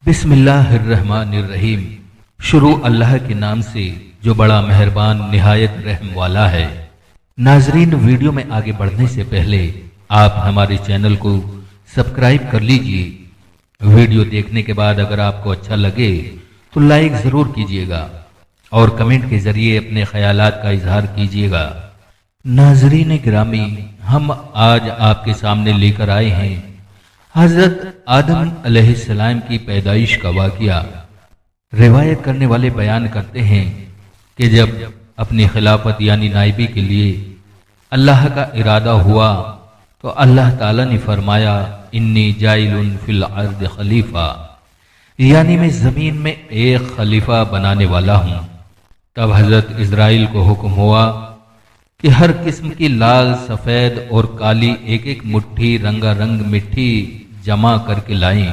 بسم اللہ الرحمن الرحیم۔ شروع اللہ کے نام سے جو بڑا مہربان نہایت رحم والا ہے۔ ناظرین، ویڈیو میں آگے بڑھنے سے پہلے آپ ہمارے چینل کو سبسکرائب کر لیجئے۔ ویڈیو دیکھنے کے بعد اگر آپ کو اچھا لگے تو لائک ضرور کیجئے گا اور کمنٹ کے ذریعے اپنے خیالات کا اظہار کیجئے گا۔ ناظرین گرامی، ہم آج آپ کے سامنے لے کر آئے ہیں حضرت آدم علیہ السلام کی پیدائش کا واقعہ۔ روایت کرنے والے بیان کرتے ہیں کہ جب اپنی خلافت یعنی نائبی کے لیے اللہ کا ارادہ ہوا تو اللہ تعالیٰ نے فرمایا انی جائل فی الارض خلیفہ، یعنی میں زمین میں ایک خلیفہ بنانے والا ہوں۔ تب حضرت اسرائیل کو حکم ہوا کہ ہر قسم کی لال، سفید اور کالی ایک ایک مٹھی رنگا رنگ مٹی جمع کر کے لائیں،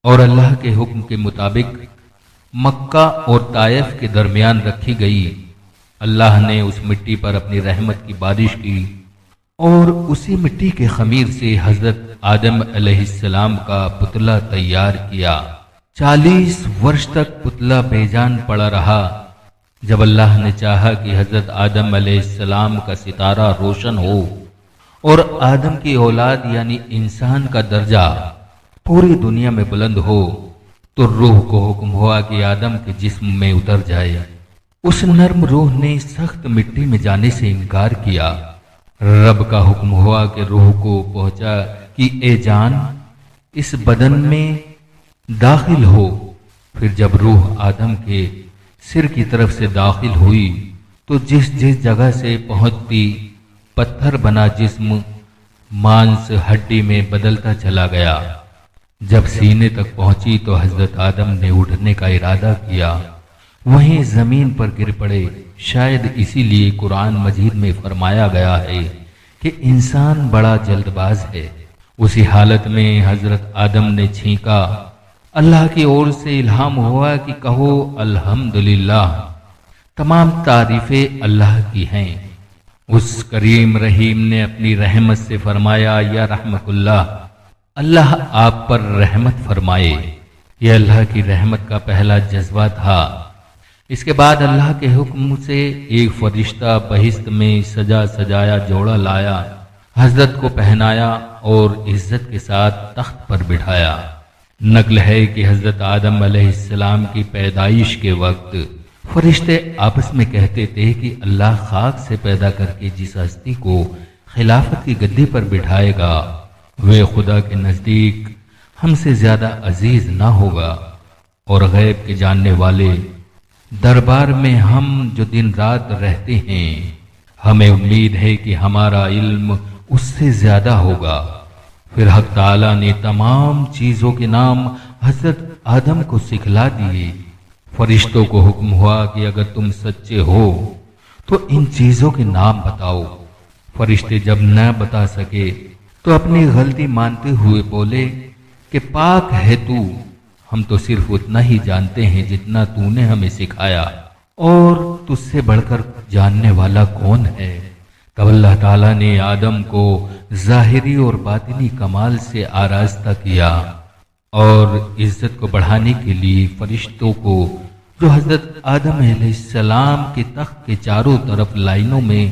اور اللہ کے حکم کے مطابق مکہ اور طائف کے درمیان رکھی گئی۔ اللہ نے اس مٹی پر اپنی رحمت کی بارش کی اور اسی مٹی کے خمیر سے حضرت آدم علیہ السلام کا پتلا تیار کیا۔ 40 ورش تک پتلا بے جان پڑا رہا۔ جب اللہ نے چاہا کہ حضرت آدم علیہ السلام کا ستارہ روشن ہو اور آدم کی اولاد یعنی انسان کا درجہ پوری دنیا میں بلند ہو تو روح کو حکم ہوا کہ آدم کے جسم میں اتر جائے۔ اس نرم روح نے سخت مٹی میں جانے سے انکار کیا۔ رب کا حکم ہوا کہ روح کو پہنچا کہ اے جان اس بدن میں داخل ہو۔ پھر جب روح آدم کے سر کی طرف سے داخل ہوئی تو جس جگہ سے پہنچتی پتھر بنا جسم مانس ہڈی میں بدلتا چلا گیا۔ جب سینے تک پہنچی تو حضرت آدم نے اٹھنے کا ارادہ کیا، وہیں زمین پر گر پڑے۔ شاید اسی لیے قرآن مجید میں فرمایا گیا ہے کہ انسان بڑا جلد باز ہے۔ اسی حالت میں حضرت آدم نے چھینکا۔ اللہ کی اور سے الہام ہوا کہ کہو الحمدللہ، تمام تعریفیں اللہ کی ہیں۔ اس کریم رحیم نے اپنی رحمت سے فرمایا یا رحمت اللہ، اللہ آپ پر رحمت فرمائے۔ یہ اللہ کی رحمت کا پہلا جذبہ تھا۔ اس کے بعد اللہ کے حکم سے ایک فرشتہ بہشت میں سجا سجایا جوڑا لایا، حضرت کو پہنایا اور عزت کے ساتھ تخت پر بٹھایا۔ نقل ہے کہ حضرت آدم علیہ السلام کی پیدائش کے وقت فرشتے آپس میں کہتے تھے کہ اللہ خاک سے پیدا کر کے جس ہستی کو خلافت کی گدی پر بٹھائے گا وہ خدا کے نزدیک ہم سے زیادہ عزیز نہ ہوگا، اور غیب کے جاننے والے دربار میں ہم جو دن رات رہتے ہیں ہمیں امید ہے کہ ہمارا علم اس سے زیادہ ہوگا۔ پھر حق تعالیٰ نے تمام چیزوں کے نام حضرت آدم کو سکھلا دیے۔ فرشتوں کو حکم ہوا کہ اگر تم سچے ہو تو ان چیزوں کے نام بتاؤ۔ فرشتے جب نہ بتا سکے تو اپنی غلطی مانتے ہوئے بولے کہ پاک ہے تو، ہم تو صرف اتنا ہی جانتے ہیں جتنا تو نے ہمیں سکھایا، اور تجھ سے بڑھ کر جاننے والا کون ہے؟ تب اللہ تعالیٰ نے آدم کو ظاہری اور باطنی کمال سے آراستہ کیا اور عزت کو بڑھانے کے لیے فرشتوں کو جو حضرت آدم علیہ السلام کے تخت کے چاروں طرف لائنوں میں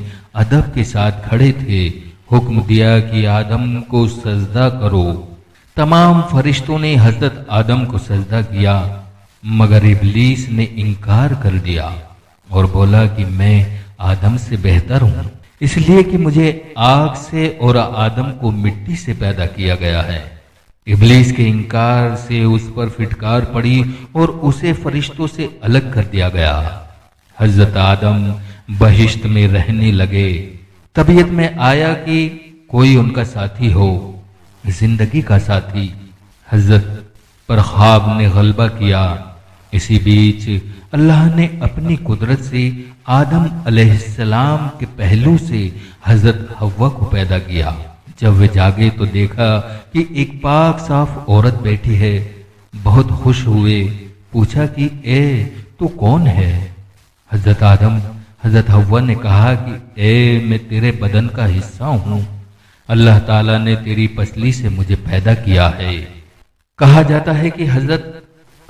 ادب کے ساتھ کھڑے تھے حکم دیا کہ آدم کو سجدہ کرو۔ تمام فرشتوں نے حضرت آدم کو سجدہ کیا مگر ابلیس نے انکار کر دیا اور بولا کہ میں آدم سے بہتر ہوں، اس لیے کہ مجھے آگ سے اور آدم کو مٹی سے پیدا کیا گیا ہے۔ ابلیس کے انکار سے اس پر پھٹکار پڑی اور اسے فرشتوں سے الگ کر دیا گیا۔ حضرت آدم بہشت میں رہنے لگے۔ طبیعت میں آیا کہ کوئی ان کا ساتھی ہو، زندگی کا ساتھی۔ حضرت پر خواب نے غلبہ کیا۔ اسی بیچ اللہ نے اپنی قدرت سے آدم علیہ السلام کے پہلو سے حضرت حوا کو پیدا کیا۔ جب وہ جاگے تو دیکھا کہ ایک پاک صاف عورت بیٹھی ہے۔ بہت خوش ہوئے، پوچھا کہ اے تو کون ہے؟ حضرت حوا نے کہا کہ اے میں تیرے بدن کا حصہ ہوں، اللہ تعالیٰ نے تیری پسلی سے مجھے پیدا کیا ہے۔ کہا جاتا ہے کہ حضرت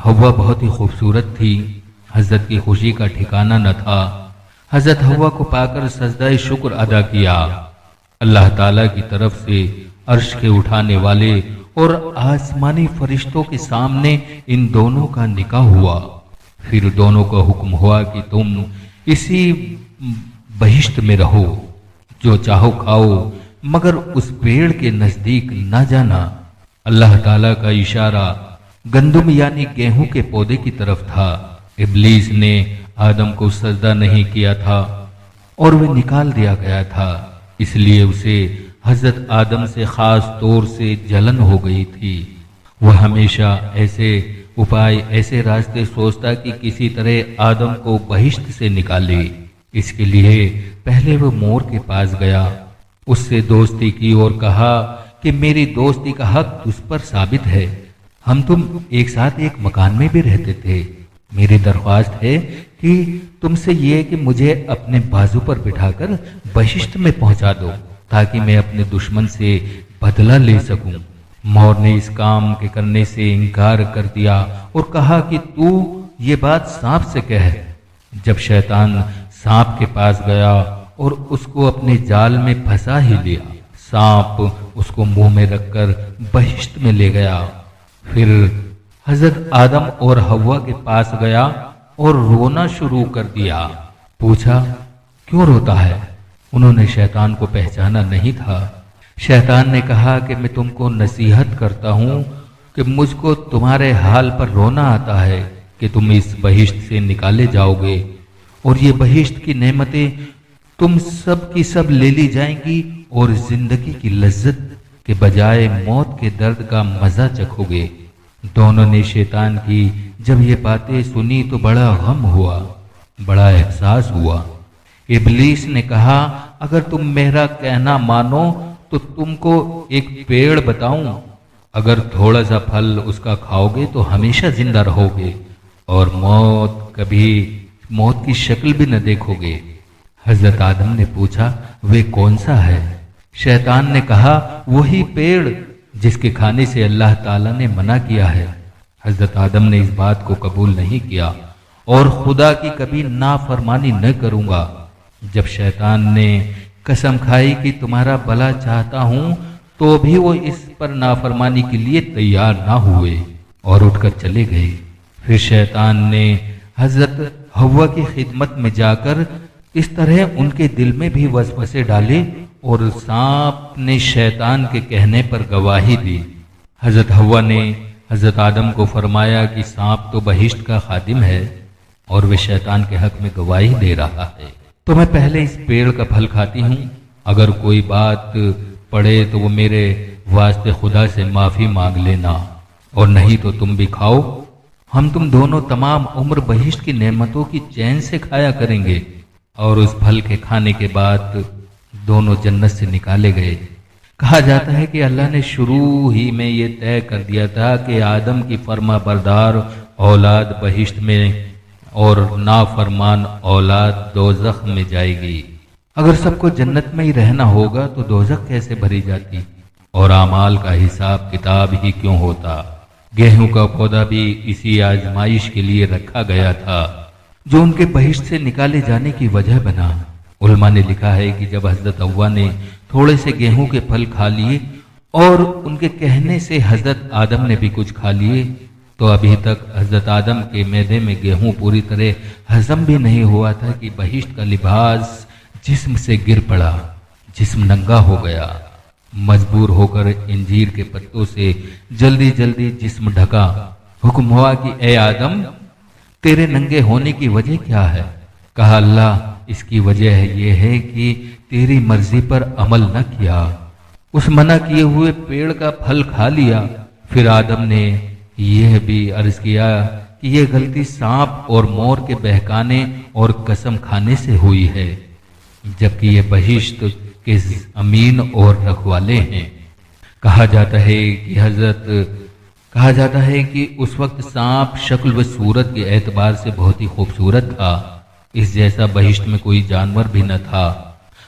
हव्वा बहुत ही खूबसूरत थी। हजरत की खुशी का ठिकाना न था। हजरत हव्वा को पाकर सजदा शुक्र अदा किया। अल्लाह ताला की तरफ से अर्श के उठाने वाले और आसमानी फरिश्तों के सामने इन दोनों का निकाह हुआ। फिर दोनों को हुक्म हुआ कि तुम इसी बहिश्त में रहो, जो चाहो खाओ, मगर उस पेड़ के नजदीक न जाना। अल्लाह ताला का इशारा गंदुम यानी गेहूं के पौधे की तरफ था। इब्लीस ने आदम को सजदा नहीं किया था और वह निकाल दिया गया था, इसलिए उसे हजरत आदम से खास तौर से जलन हो गई थी। वह हमेशा ऐसे उपाय, ऐसे रास्ते सोचता कि किसी तरह आदम को बहिश्त से निकाले। इसके लिए पहले वह मोर के पास गया, उससे दोस्ती की और कहा कि मेरी दोस्ती का हक उस पर साबित है। हम तुम एक साथ एक मकान में भी रहते थे। मेरी दरख्वास्त है कि तुमसे ये कि मुझे अपने बाजू पर बिठाकर बहिश्त में पहुंचा दो, ताकि मैं अपने दुश्मन से बदला ले सकूं। मोर ने इस काम के करने से इनकार कर दिया और कहा कि तू ये बात सांप से कह। जब शैतान सांप के पास गया और उसको अपने जाल में फंसा ही लिया, सांप उसको मुंह में रखकर बहिश्त में ले गया। फिर हजरत आदम और हव्वा के पास गया और रोना शुरू कर दिया। पूछा, क्यों रोता है? उन्होंने शैतान को पहचाना नहीं था। शैतान ने कहा कि मैं तुमको नसीहत करता हूं कि मुझको तुम्हारे हाल पर रोना आता है कि तुम इस बहिश्त से निकाले जाओगे और ये बहिश्त की नेमतें तुम सब की सब ले ली जाएंगी और जिंदगी की लज्जत के बजाय मौत के दर्द का मजा चखोगे। दोनों ने शैतान की जब ये बातें सुनी तो बड़ा गम हुआ, बड़ा एहसास हुआ। इब्लीस ने कहा, अगर तुम मेरा कहना मानो तो तुमको एक पेड़ बताऊं, अगर थोड़ा सा फल उसका खाओगे तो हमेशा जिंदा रहोगे और कभी मौत की शक्ल भी न देखोगे। हजरत आदम ने पूछा, वे कौन सा है? शैतान ने कहा, वही पेड़ जिसके खाने से अल्लाह ताला ने मना किया है। हजरत आदम ने इस बात को कबूल नहीं किया और खुदा की कभी नाफरमानी न करूंगा। जब शैतान ने कसम खाई कि तुम्हारा भला चाहता हूं, तो भी वो इस पर नाफरमानी के लिए तैयार ना हुए और उठकर चले गए। फिर शैतान ने हजरत हव्वा की खिदमत में जाकर इस तरह उनके दिल में भी वसवसे डाले और सांप ने शैतान के कहने पर गवाही दी। हजरत हव्वा ने हजरत आदम को फरमाया कि सांप तो बहिश्त का खादिम है और वे शैतान के हक में गवाही दे रहा है, तो मैं पहले इस पेड़ का फल खाती हूँ। अगर कोई बात पड़े तो वो मेरे वास्ते खुदा से माफी मांग लेना, और नहीं तो तुम भी खाओ। हम तुम दोनों तमाम उम्र बहिश्त की नेमतों की चैन से खाया करेंगे। और उस फल के खाने के बाद दोनों जन्नत से निकाले गए। कहा जाता है कि अल्लाह ने शुरू ही में ये तय कर दिया था कि आदम की फर्मा बरदार औलाद बहिश्त में और नाफरमान औलाद दोज़ख में जाएगी। अगर सबको जन्नत में ही रहना होगा तो दोज़ख कैसे भरी जाती और आमाल का हिसाब किताब ही क्यों होता। गेहूं का पौधा भी इसी आजमाइश के लिए रखा गया था, जो उनके बहिश्त से निकाले जाने की वजह बना। उलमा ने लिखा है कि जब हजरत हव्वा ने थोड़े से गेहूं के फल खा लिए और उनके कहने से हजरत आदम ने भी कुछ खा लिए, तो अभी तक हजरत आदम के मैदे में गेहूं पूरी तरह हजम भी नहीं हुआ था कि बहिश्त का लिबास जिस्म से गिर पड़ा। जिस्म नंगा हो गया। मजबूर होकर इंजीर के पत्तों से जल्दी जल्दी जिस्म ढका। हुक्म हुआ कि ए आदम, तेरे नंगे होने की वजह क्या है? कहा, अल्लाह, इसकी वजह यह है कि तेरी मर्जी पर अमल न किया, उस मना किए हुए पेड़ का फल खा लिया। फिर आदम ने यह भी अर्ज किया कि यह गलती सांप और मोर के बहकाने और कसम खाने से हुई है, जबकि ये बहिश्त के अमीन और रखवाले हैं। कहा जाता है कि उस वक्त सांप शक्ल व सूरत के एतबार से बहुत ही खूबसूरत था। इस जैसा बहिश्त में कोई जानवर भी न था।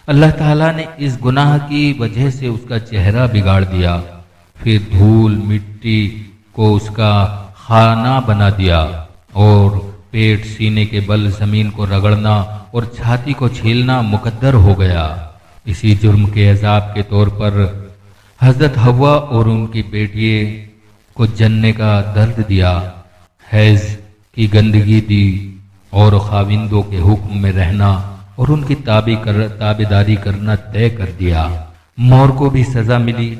अल्लाह ताला ने इस गुनाह की वजह से उसका चेहरा बिगाड़ दिया। फिर धूल मिट्टी को उसका खाना बना दिया और पेट सीने के बल जमीन को रगड़ना और छाती को छीलना मुकद्दर हो गया। इसी जुर्म के अजाब के तौर पर हजरत हव्वा और उनकी बेटिए को जन्ने का दर्द दिया, हैज की गंदगी दी और खाविंदों के हुक्म में रहना और उनकी ताबेदारी करना तय कर दिया। मोर को भी सजा मिली,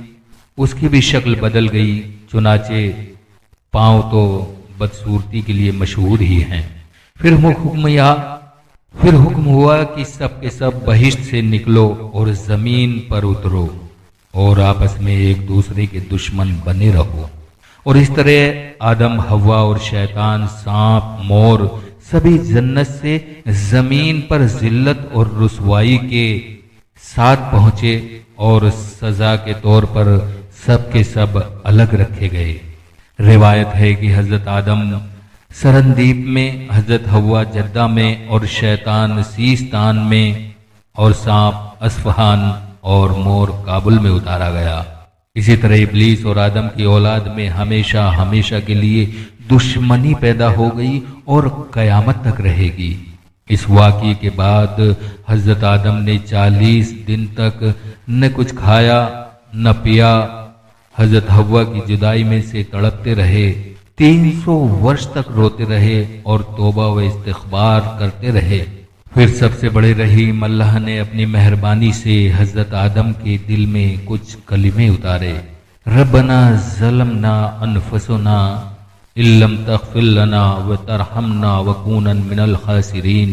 उसकी भी शक्ल बदल गई, चुनाचे पांव तो बदसूरती के लिए मशहूर ही हैं। फिर हुक्म हुआ कि सब के सब बहिश्त से निकलो और जमीन पर उतरो और आपस में एक दूसरे के दुश्मन बने रहो। और इस तरह आदम, हव्वा और शैतान, सांप, मोर सभी जन्नत से जमीन पर जिल्लत और रुसवाई के साथ पहुंचे और सजा के तौर पर सब के सब अलग रखे गए। रिवायत है कि हजरत आदम सरनदीप में, हजरत हव्वा जद्दा में और शैतान सीस्तान में और सांप अस्फहान और मोर काबुल में उतारा गया। इसी तरह इब्लीस और आदम की औलाद में हमेशा हमेशा के लिए दुश्मनी पैदा हो गई और कयामत तक रहेगी। इस वाक़ये के बाद हजरत आदम ने 40 दिन तक न कुछ खाया न पिया। हजरत हव्वा की जुदाई में से तड़पते रहे, 300 वर्ष तक रोते रहे और तौबा व इस्तिग़फ़ार करते रहे। फिर सबसे बड़े रहीम अल्लाह ने अपनी मेहरबानी से हजरत आदम के दिल में कुछ कलिमे उतारे। रब्बना ज़लमना अनफुसना इल्लम तग़फ़िर लना व तरहमना वकूनन मिनल खासिरीन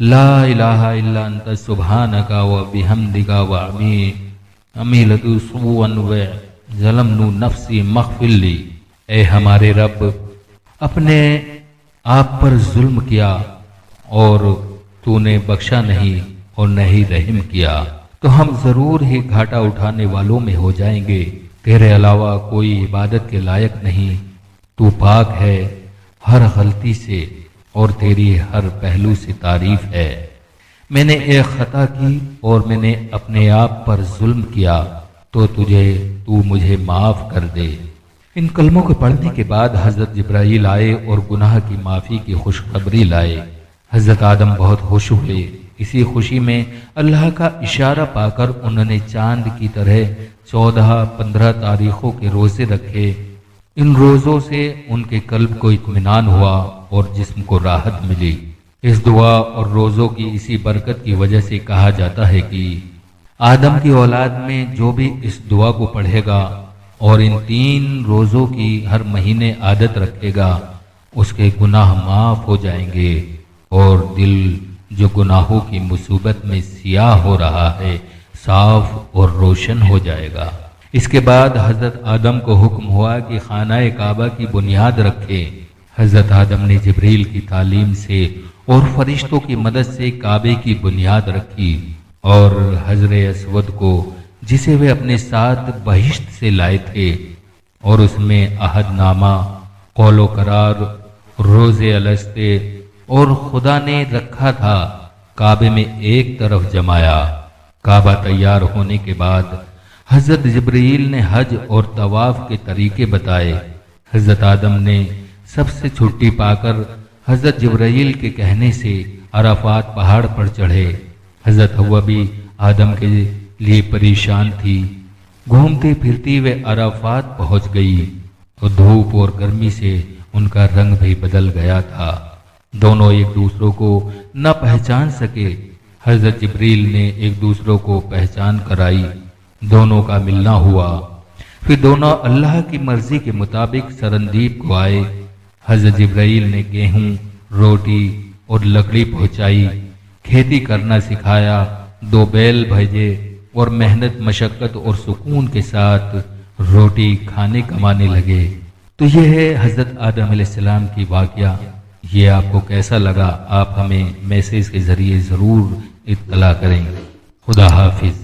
ला इलाहा इल्ला अंता सुब्हानका व बिहम्दिका व अमीलतु सुअन व ज़लमनु नफ्सी मग़फ़िरली। ए हमारे रब, अपने आप पर जुल्म किया और तूने बख्शा नहीं और न ही रहम किया, तो हम जरूर ही घाटा उठाने वालों में हो जाएंगे। तेरे अलावा कोई इबादत के लायक नहीं, तू पाक है हर गलती से और तेरी हर पहलू से तारीफ है। मैंने एक खता की और मैंने अपने आप पर जुल्म किया, तो तू मुझे माफ कर दे। इन कलमों को पढ़ने के बाद हजरत जिब्राईल आए और गुनाह की माफी की खुशखबरी लाए। हजरत आदम बहुत खुश हुए। इसी खुशी में अल्लाह का इशारा पाकर उन्होंने चांद की तरह 14-15 तारीखों के रोजे रखे। इन रोजों से उनके कल्ब को इत्मीनान हुआ और जिस्म को राहत मिली। इस दुआ और रोजों की इसी बरकत की वजह से कहा जाता है कि आदम की औलाद में जो भी इस दुआ को पढ़ेगा और इन 3 रोजों की हर महीने आदत रखेगा, उसके गुनाह माफ हो जाएंगे और दिल जो गुनाहों की मुसीबत में सियाह हो रहा है, साफ और रोशन हो जाएगा। इसके बाद हजरत आदम को हुक्म हुआ कि खानाए काबा की बुनियाद रखे। हजरत आदम ने जिब्रील की तालीम से और फरिश्तों की मदद से काबे की बुनियाद रखी और हजरे अस्वद को, जिसे वे अपने साथ बहिश्त से लाए थे, और उसमें अहदनामा, कौलो करार, रोजे अलस्ते और खुदा ने रखा था, काबे में एक तरफ जमाया। काबा तैयार होने के बाद हजरत जिब्रील ने हज और तवाफ के तरीके बताए। हजरत आदम ने सबसे छुट्टी पाकर हजरत जिब्रील के कहने से अराफात पहाड़ पर चढ़े। हजरत हव्वा भी आदम के लिए परेशान थी। घूमती फिरती वे अराफात पहुंच गई तो धूप और गर्मी से उनका रंग भी बदल गया था। दोनों एक दूसरों को न पहचान सके। हजरत जिब्रील ने एक दूसरों को पहचान कराई। दोनों का मिलना हुआ। फिर दोनों अल्लाह की मर्जी के मुताबिक सरनदीप को आए। हजरत जिब्रील ने गेहूं, रोटी और लकड़ी पहुंचाई, खेती करना सिखाया, 2 बैल भेजे और मेहनत, मशक्कत और सुकून के साथ रोटी खाने कमाने लगे। तो यह है हजरत आदम अलैहिस्सलाम की वाकया। ये आपको कैसा लगा, आप हमें मैसेज के जरिए जरूर इत्तला करें। खुदा हाफिज।